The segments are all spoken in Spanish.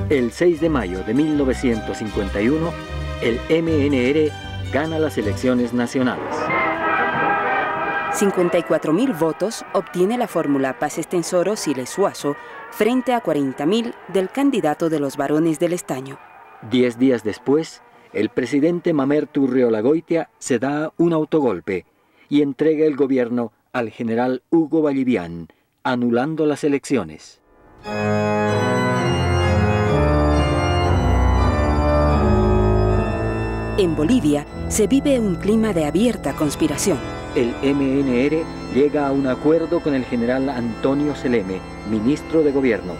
El 6 de mayo de 1951, el MNR gana las elecciones nacionales. 54.000 votos obtiene la fórmula Paz Estenssoro-Siles Zuazo frente a 40.000 del candidato de los varones del estaño. 10 días después, el presidente Mamerto Urreolagoitia se da un autogolpe y entrega el gobierno al general Hugo Vallivian, anulando las elecciones. En Bolivia se vive un clima de abierta conspiración. El MNR llega a un acuerdo con el general Antonio Seleme, ministro de gobierno.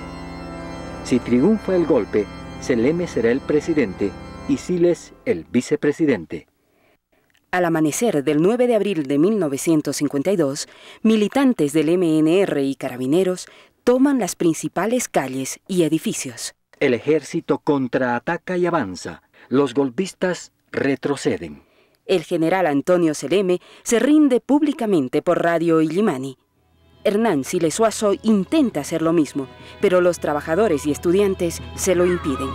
Si triunfa el golpe, Seleme será el presidente y Siles el vicepresidente. Al amanecer del 9 de abril de 1952, militantes del MNR y carabineros toman las principales calles y edificios. El ejército contraataca y avanza. Los golpistas retroceden. El general Antonio Seleme se rinde públicamente por radio Illimani. Hernán Siles Zuazo intenta hacer lo mismo, pero los trabajadores y estudiantes se lo impiden.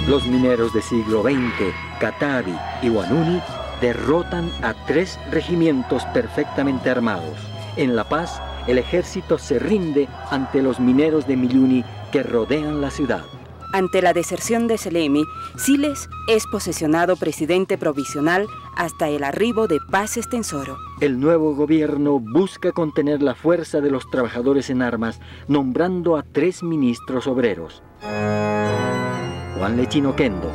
Los mineros del siglo XX, Catavi y Huanuni, derrotan a 3 regimientos perfectamente armados. En La Paz, el ejército se rinde ante los mineros de Milluni que rodean la ciudad. Ante la deserción de Seleme, Siles es posesionado presidente provisional hasta el arribo de Paz Estenssoro. El nuevo gobierno busca contener la fuerza de los trabajadores en armas, nombrando a 3 ministros obreros: Juan Lechino Kendo,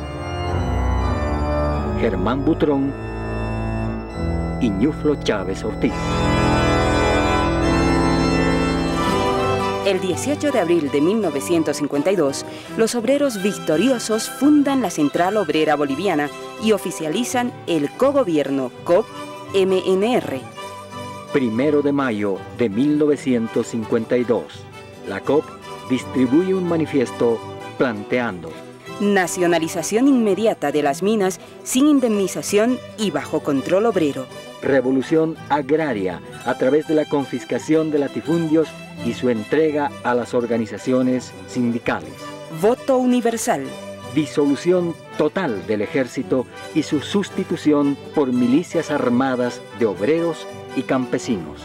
Germán Butrón y Ñuflo Chávez Ortiz. El 18 de abril de 1952, los obreros victoriosos fundan la Central Obrera Boliviana y oficializan el cogobierno COP-MNR. 1 de mayo de 1952, la COP distribuye un manifiesto planteando: nacionalización inmediata de las minas sin indemnización y bajo control obrero. Revolución agraria a través de la confiscación de latifundios y su entrega a las organizaciones sindicales. Voto universal. Disolución total del ejército y su sustitución por milicias armadas de obreros y campesinos.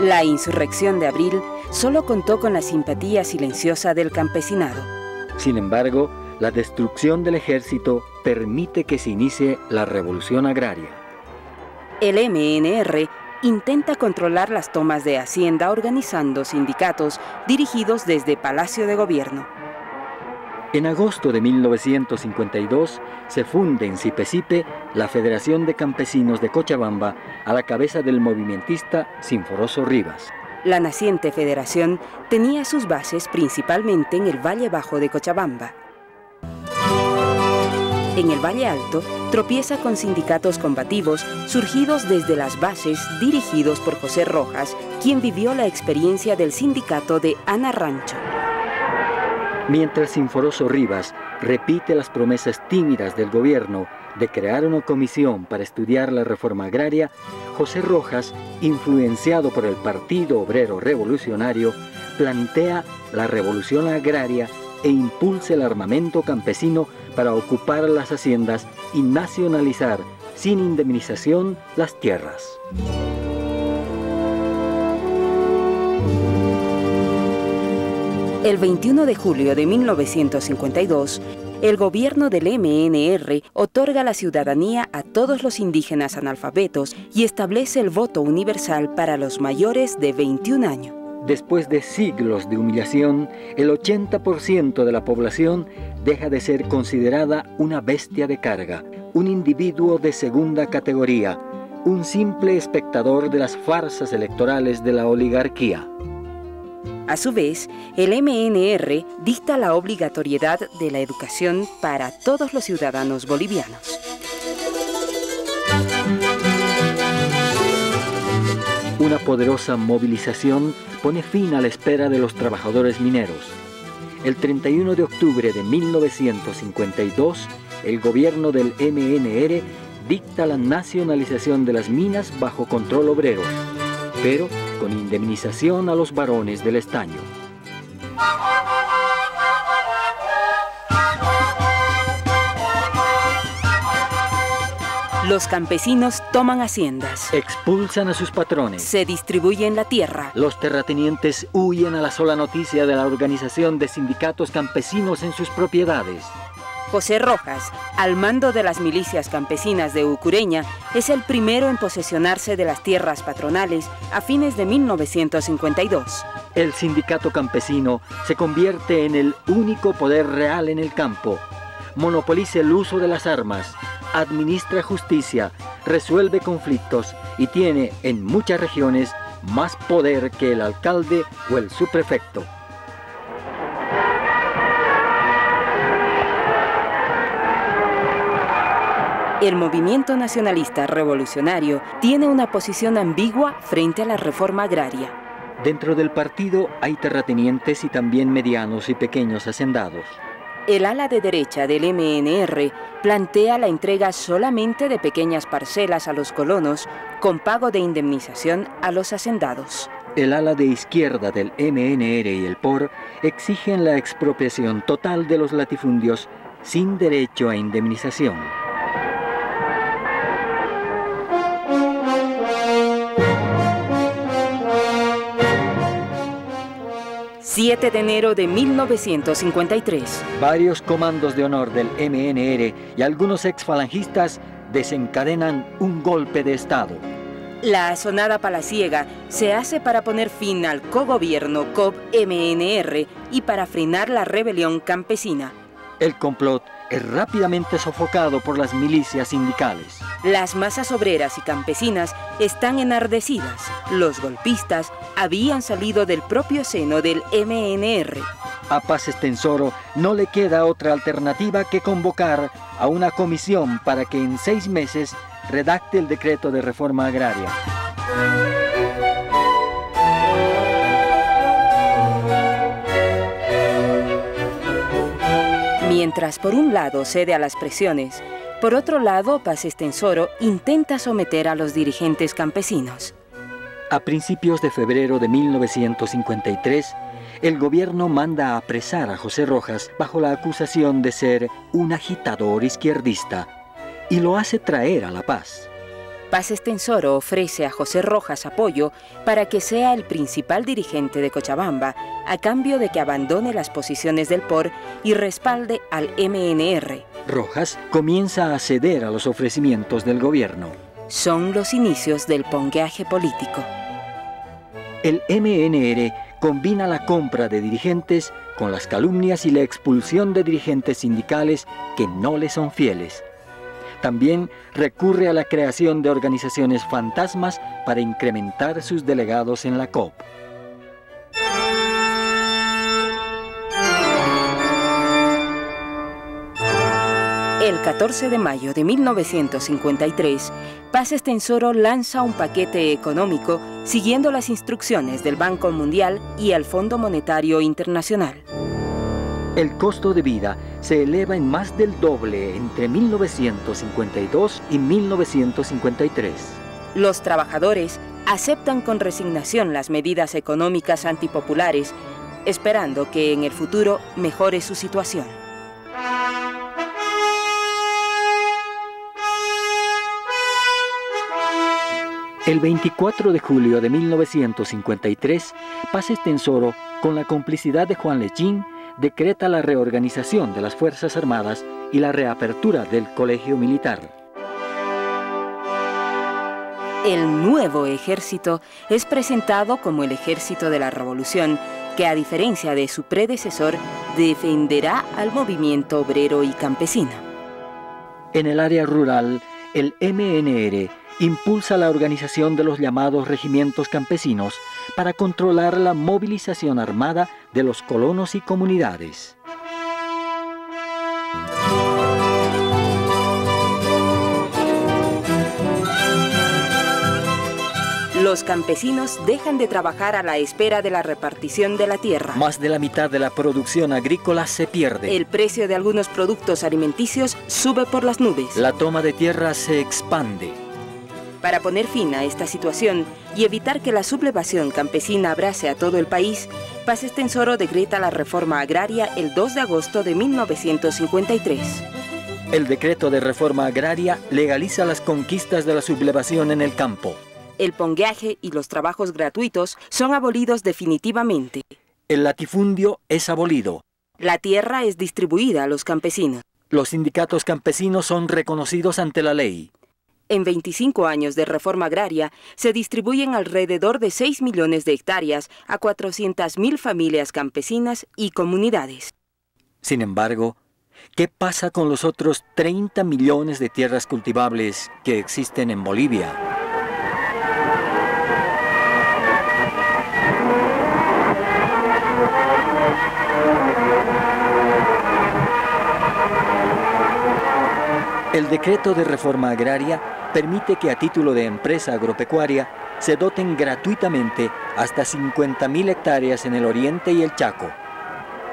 La insurrección de abril solo contó con la simpatía silenciosa del campesinado. Sin embargo, la destrucción del ejército permite que se inicie la revolución agraria. El MNR intenta controlar las tomas de hacienda organizando sindicatos dirigidos desde Palacio de Gobierno. En agosto de 1952 se funda en Sipe-Sipe la Federación de Campesinos de Cochabamba a la cabeza del movimentista Sinforoso Rivas. La naciente federación tenía sus bases principalmente en el Valle Bajo de Cochabamba. En el Valle Alto tropieza con sindicatos combativos surgidos desde las bases dirigidos por José Rojas, quien vivió la experiencia del sindicato de Ana Rancho. Mientras Sinforoso Rivas repite las promesas tímidas del gobierno de crear una comisión para estudiar la reforma agraria, José Rojas, influenciado por el Partido Obrero Revolucionario, plantea la revolución agraria e impulsa el armamento campesino para ocupar las haciendas y nacionalizar sin indemnización las tierras. El 21 de julio de 1952, el gobierno del MNR otorga la ciudadanía a todos los indígenas analfabetos y establece el voto universal para los mayores de 21 años. Después de siglos de humillación, el 80% de la población deja de ser considerada una bestia de carga, un individuo de segunda categoría, un simple espectador de las farsas electorales de la oligarquía. A su vez, el MNR dicta la obligatoriedad de la educación para todos los ciudadanos bolivianos. Una poderosa movilización pone fin a la espera de los trabajadores mineros. El 31 de octubre de 1952, el gobierno del MNR dicta la nacionalización de las minas bajo control obrero, pero con indemnización a los varones del estaño. Los campesinos toman haciendas. Expulsan a sus patrones. Se distribuyen la tierra. Los terratenientes huyen a la sola noticia de la organización de sindicatos campesinos en sus propiedades. José Rojas, al mando de las milicias campesinas de Ucureña, es el primero en posesionarse de las tierras patronales a fines de 1952. El sindicato campesino se convierte en el único poder real en el campo. Monopoliza el uso de las armas, administra justicia, resuelve conflictos y tiene en muchas regiones más poder que el alcalde o el subprefecto. El movimiento nacionalista revolucionario tiene una posición ambigua frente a la reforma agraria. Dentro del partido hay terratenientes y también medianos y pequeños hacendados. El ala de derecha del MNR plantea la entrega solamente de pequeñas parcelas a los colonos con pago de indemnización a los hacendados. El ala de izquierda del MNR y el POR exigen la expropiación total de los latifundios sin derecho a indemnización. 7 de enero de 1953. Varios comandos de honor del MNR y algunos exfalangistas desencadenan un golpe de Estado. La asonada palaciega se hace para poner fin al cogobierno COP-MNR y para frenar la rebelión campesina. El complot es rápidamente sofocado por las milicias sindicales. Las masas obreras y campesinas están enardecidas. Los golpistas habían salido del propio seno del MNR. A Paz Estenssoro no le queda otra alternativa que convocar a una comisión para que en 6 meses redacte el decreto de reforma agraria. Mientras por un lado cede a las presiones, por otro lado Paz Estenssoro intenta someter a los dirigentes campesinos. A principios de febrero de 1953, el gobierno manda a apresar a José Rojas bajo la acusación de ser un agitador izquierdista y lo hace traer a La Paz. Paz Estenssoro ofrece a José Rojas apoyo para que sea el principal dirigente de Cochabamba, a cambio de que abandone las posiciones del POR y respalde al MNR. Rojas comienza a ceder a los ofrecimientos del gobierno. Son los inicios del pongueaje político. El MNR combina la compra de dirigentes con las calumnias y la expulsión de dirigentes sindicales que no le son fieles. También recurre a la creación de organizaciones fantasmas para incrementar sus delegados en la COP. El 14 de mayo de 1953, Paz Estenssoro lanza un paquete económico siguiendo las instrucciones del Banco Mundial y el Fondo Monetario Internacional. El costo de vida se eleva en más del doble entre 1952 y 1953. Los trabajadores aceptan con resignación las medidas económicas antipopulares, esperando que en el futuro mejore su situación. El 24 de julio de 1953, Paz Estenssoro, con la complicidad de Juan Lechín, decreta la reorganización de las Fuerzas Armadas y la reapertura del Colegio Militar. El nuevo ejército es presentado como el Ejército de la Revolución, que a diferencia de su predecesor, defenderá al movimiento obrero y campesino. En el área rural, el MNR impulsa la organización de los llamados regimientos campesinos para controlar la movilización armada de los colonos y comunidades. Los campesinos dejan de trabajar a la espera de la repartición de la tierra. Más de la mitad de la producción agrícola se pierde. El precio de algunos productos alimenticios sube por las nubes. La toma de tierra se expande. Para poner fin a esta situación y evitar que la sublevación campesina abrace a todo el país, Paz Estenssoro decreta la reforma agraria el 2 de agosto de 1953. El decreto de reforma agraria legaliza las conquistas de la sublevación en el campo. El pongueaje y los trabajos gratuitos son abolidos definitivamente. El latifundio es abolido. La tierra es distribuida a los campesinos. Los sindicatos campesinos son reconocidos ante la ley. En 25 años de reforma agraria, se distribuyen alrededor de 6 millones de hectáreas a 400.000 familias campesinas y comunidades. Sin embargo, ¿qué pasa con los otros 30 millones de tierras cultivables que existen en Bolivia? El decreto de reforma agraria permite que a título de empresa agropecuaria se doten gratuitamente hasta 50.000 hectáreas en el Oriente y el Chaco.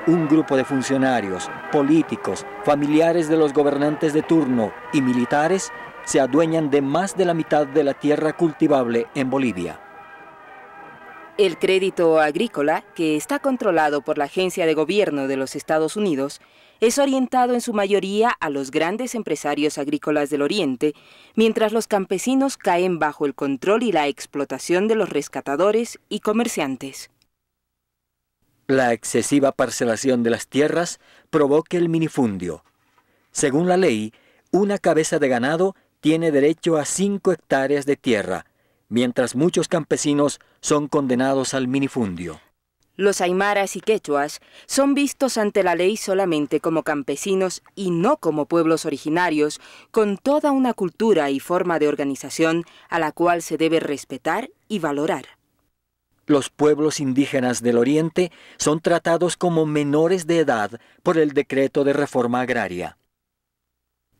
Un grupo de funcionarios, políticos, familiares de los gobernantes de turno y militares se adueñan de más de la mitad de la tierra cultivable en Bolivia. El crédito agrícola, que está controlado por la Agencia de Gobierno de los Estados Unidos, es orientado en su mayoría a los grandes empresarios agrícolas del Oriente, mientras los campesinos caen bajo el control y la explotación de los rescatadores y comerciantes. La excesiva parcelación de las tierras provoca el minifundio. Según la ley, una cabeza de ganado tiene derecho a 5 hectáreas de tierra, mientras muchos campesinos son condenados al minifundio. Los aymaras y quechuas son vistos ante la ley solamente como campesinos y no como pueblos originarios, con toda una cultura y forma de organización a la cual se debe respetar y valorar. Los pueblos indígenas del Oriente son tratados como menores de edad por el decreto de reforma agraria.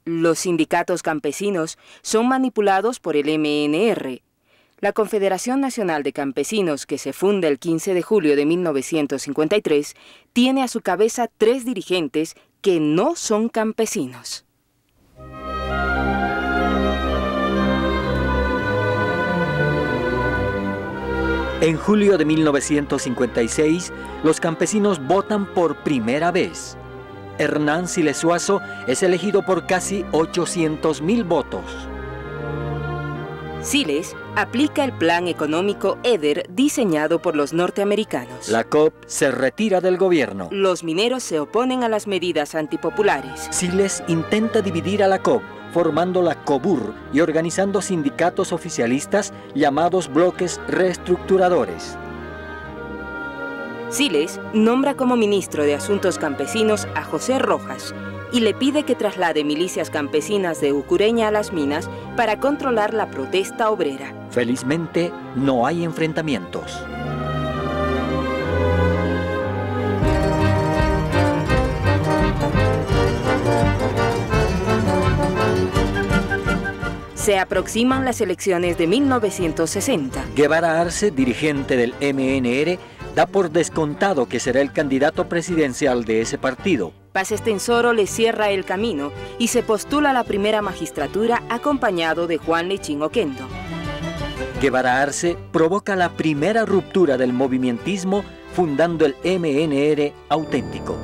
Los sindicatos campesinos son manipulados por el MNR. La Confederación Nacional de Campesinos, que se funda el 15 de julio de 1953, tiene a su cabeza 3 dirigentes que no son campesinos. En julio de 1956, los campesinos votan por primera vez. Hernán Siles Suazo es elegido por casi 800.000 votos. Siles aplica el plan económico EDER diseñado por los norteamericanos. La COP se retira del gobierno. Los mineros se oponen a las medidas antipopulares. Siles intenta dividir a la COP, formando la COBUR y organizando sindicatos oficialistas llamados bloques reestructuradores. Siles nombra como ministro de Asuntos Campesinos a José Rojas y le pide que traslade milicias campesinas de Ucureña a las minas para controlar la protesta obrera. Felizmente, no hay enfrentamientos. Se aproximan las elecciones de 1960. Guevara Arce, dirigente del MNR, da por descontado que será el candidato presidencial de ese partido. Paz Estenssoro le cierra el camino y se postula a la primera magistratura acompañado de Juan Lechín Oquendo. Guevara Arce provoca la primera ruptura del movimentismo fundando el MNR auténtico.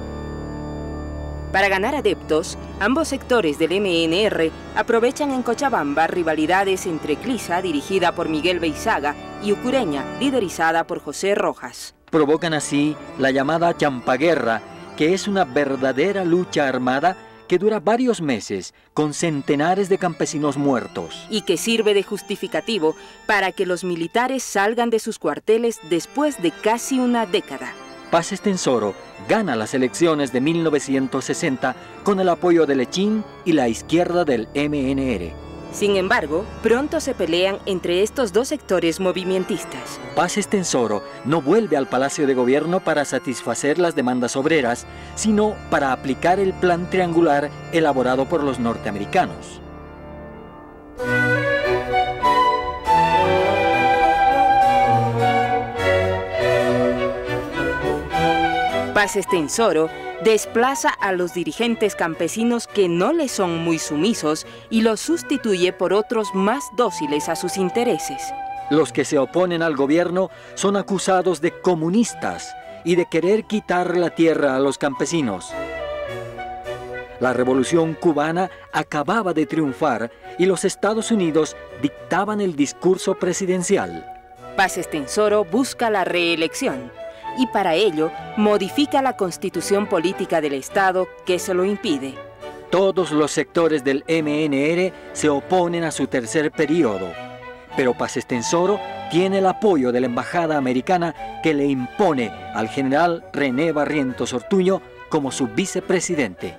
Para ganar adeptos, ambos sectores del MNR aprovechan en Cochabamba rivalidades entre Clisa, dirigida por Miguel Beizaga, y Ucureña, liderizada por José Rojas. Provocan así la llamada Champaguerra, que es una verdadera lucha armada que dura varios meses, con centenares de campesinos muertos. Y que sirve de justificativo para que los militares salgan de sus cuarteles después de casi una década. Paz Estenssoro gana las elecciones de 1960 con el apoyo de Lechín y la izquierda del MNR. Sin embargo, pronto se pelean entre estos dos sectores movimentistas. Paz Estenssoro no vuelve al Palacio de Gobierno para satisfacer las demandas obreras, sino para aplicar el plan triangular elaborado por los norteamericanos. Paz Estenssoro desplaza a los dirigentes campesinos que no le son muy sumisos y los sustituye por otros más dóciles a sus intereses. Los que se oponen al gobierno son acusados de comunistas y de querer quitar la tierra a los campesinos. La Revolución cubana acababa de triunfar y los Estados Unidos dictaban el discurso presidencial. Paz Estenssoro busca la reelección y para ello modifica la constitución política del Estado que se lo impide. Todos los sectores del MNR se oponen a su tercer periodo, pero Paz Estenssoro tiene el apoyo de la embajada americana que le impone al general René Barrientos Ortuño como su vicepresidente.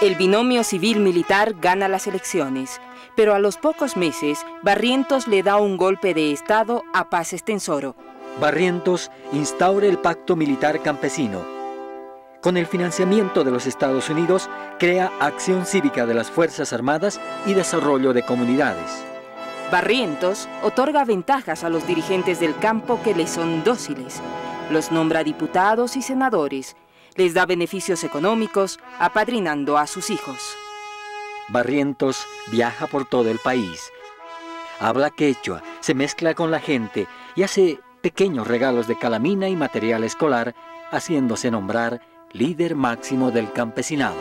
El binomio civil-militar gana las elecciones, pero a los pocos meses, Barrientos le da un golpe de Estado a Paz Estenssoro. Barrientos instaura el Pacto Militar Campesino. Con el financiamiento de los Estados Unidos, crea acción cívica de las Fuerzas Armadas y desarrollo de comunidades. Barrientos otorga ventajas a los dirigentes del campo que le son dóciles. Los nombra diputados y senadores. Les da beneficios económicos, apadrinando a sus hijos. Barrientos viaja por todo el país. Habla quechua, se mezcla con la gente y hace pequeños regalos de calamina y material escolar, haciéndose nombrar líder máximo del campesinado.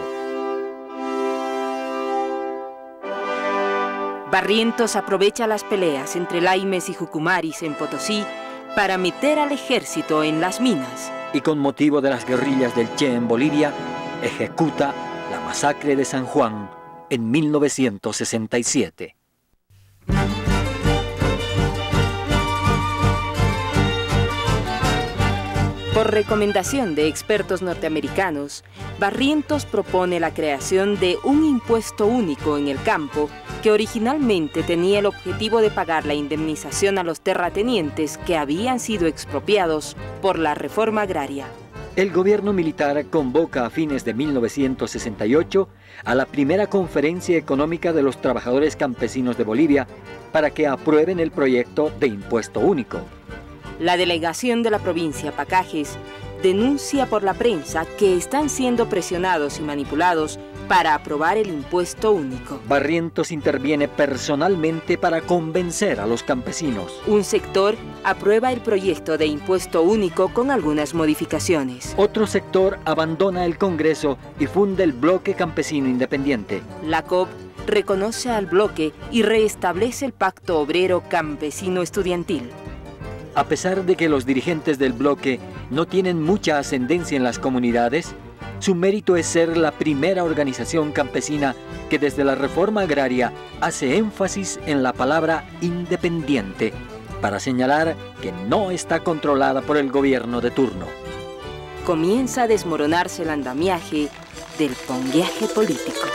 Barrientos aprovecha las peleas entre Laimes y Jucumaris en Potosí para meter al ejército en las minas. Y con motivo de las guerrillas del Che en Bolivia, ejecuta la masacre de San Juan en 1967. Por recomendación de expertos norteamericanos, Barrientos propone la creación de un impuesto único en el campo que originalmente tenía el objetivo de pagar la indemnización a los terratenientes que habían sido expropiados por la reforma agraria. El gobierno militar convoca a fines de 1968 a la primera conferencia económica de los trabajadores campesinos de Bolivia para que aprueben el proyecto de impuesto único. La delegación de la provincia Pacajes denuncia por la prensa que están siendo presionados y manipulados para aprobar el impuesto único. Barrientos interviene personalmente para convencer a los campesinos. Un sector aprueba el proyecto de impuesto único con algunas modificaciones. Otro sector abandona el Congreso y funda el Bloque Campesino Independiente. La COP reconoce al bloque y reestablece el Pacto Obrero Campesino Estudiantil. A pesar de que los dirigentes del bloque no tienen mucha ascendencia en las comunidades, su mérito es ser la primera organización campesina que desde la reforma agraria hace énfasis en la palabra independiente para señalar que no está controlada por el gobierno de turno. Comienza a desmoronarse el andamiaje del pongueaje político.